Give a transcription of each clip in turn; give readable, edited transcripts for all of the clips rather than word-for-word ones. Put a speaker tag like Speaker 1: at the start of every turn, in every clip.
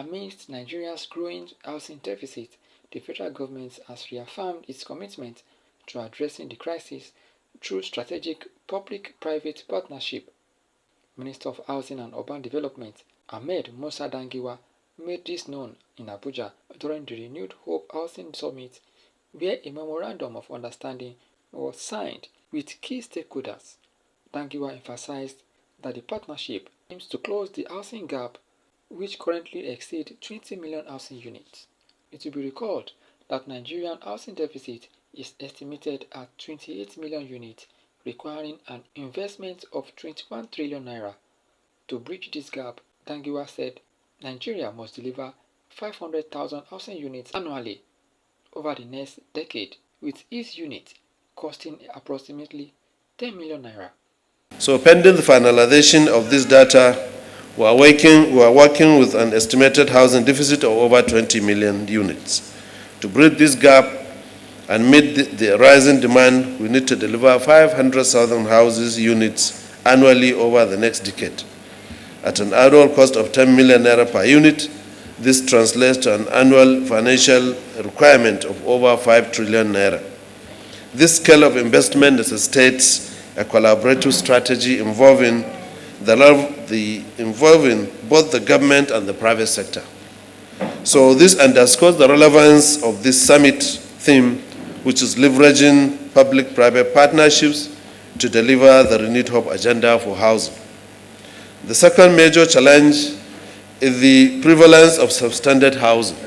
Speaker 1: Amidst Nigeria's growing housing deficit, the federal government has reaffirmed its commitment to addressing the crisis through strategic public-private partnership. Minister of Housing and Urban Development Ahmed Musa Dangiwa made this known in Abuja during the Renewed Hope Housing Summit, where a memorandum of understanding was signed with key stakeholders. Dangiwa emphasized that the partnership aims to close the housing gap, which currently exceeds 20 million housing units. It will be recalled that Nigerian housing deficit is estimated at 28 million units, requiring an investment of 21 trillion naira. To bridge this gap, Dangiwa said Nigeria must deliver 500,000 housing units annually over the next decade, with each unit costing approximately 10 million naira.
Speaker 2: So pending the finalization of this data, we are working with an estimated housing deficit of over 20 million units. To bridge this gap and meet the rising demand, we need to deliver 500,000 housing units annually over the next decade. At an annual cost of 10 million naira per unit, this translates to an annual financial requirement of over 5 trillion naira. This scale of investment necessitates a collaborative strategy involving both the government and the private sector. So this underscores the relevance of this summit theme, which is leveraging public-private partnerships to deliver the Renewed Hope agenda for housing. The second major challenge is the prevalence of substandard housing.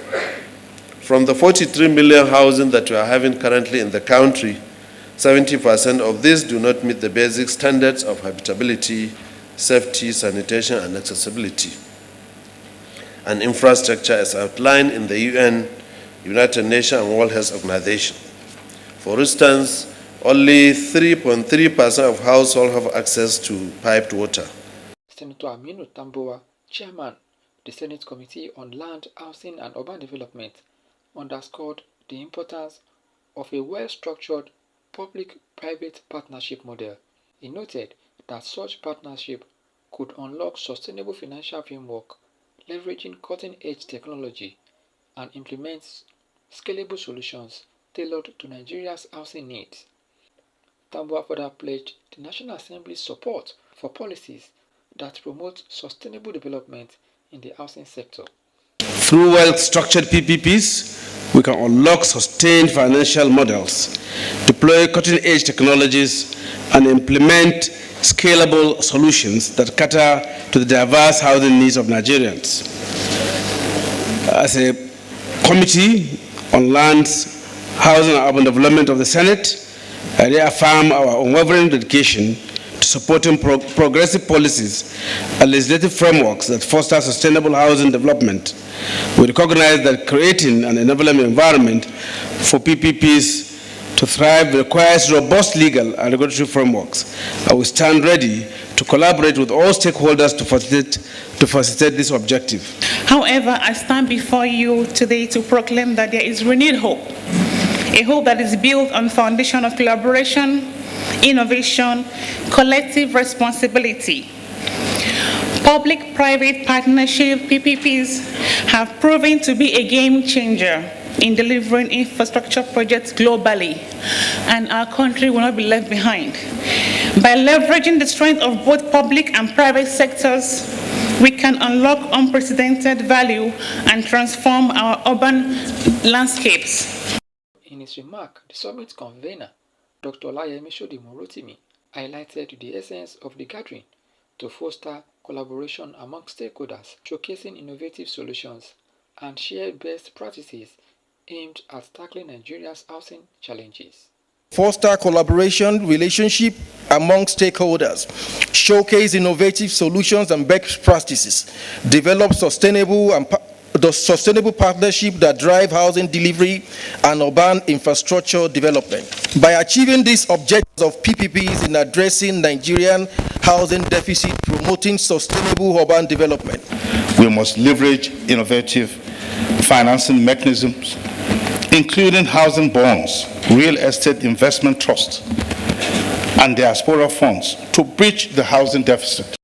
Speaker 2: From the 43 million housing that we are having currently in the country, 70% of these do not meet the basic standards of habitability, safety, sanitation, and accessibility, and infrastructure as outlined in the UN, United Nations, and World Health Organization. For instance, only 3.3% of households have access to piped water.
Speaker 1: Senator Aminu Tambuwa, Chairman, the Senate Committee on Land, Housing and Urban Development, underscored the importance of a well-structured public-private partnership model. He noted that such partnership could unlock sustainable financial framework, leveraging cutting-edge technology, and implement scalable solutions tailored to Nigeria's housing needs. Tambuwa further pledged the National Assembly's support for policies that promote sustainable development in the housing sector.
Speaker 3: Through well-structured PPPs, we can unlock sustained financial models, deploy cutting-edge technologies, and implement scalable solutions that cater to the diverse housing needs of Nigerians. As a committee on lands, housing and urban development of the Senate, I reaffirm our unwavering dedication to supporting progressive policies and legislative frameworks that foster sustainable housing development. We recognize that creating an enabling environment for PPPs to thrive requires robust legal and regulatory frameworks, and we stand ready to collaborate with all stakeholders to facilitate this objective.
Speaker 4: However, I stand before you today to proclaim that there is renewed hope, a hope that is built on the foundation of collaboration, innovation, collective responsibility. Public-private partnership PPPs have proven to be a game changer in delivering infrastructure projects globally, and our country will not be left behind. By leveraging the strength of both public and private sectors, we can unlock unprecedented value and transform our urban landscapes.
Speaker 1: In his remark, the summit convener, Dr. Olayemi Sodimorotimi, highlighted the essence of the gathering to foster collaboration among stakeholders, showcasing innovative solutions and shared best practices aimed at tackling Nigeria's housing challenges.
Speaker 5: Foster collaboration relationship among stakeholders, showcase innovative solutions and best practices, develop sustainable partnership that drive housing delivery and urban infrastructure development. By achieving these objectives of PPPs in addressing Nigerian housing deficit, promoting sustainable urban development,
Speaker 6: we must leverage innovative financing mechanisms, including housing bonds, real estate investment trusts, and diaspora funds to bridge the housing deficit.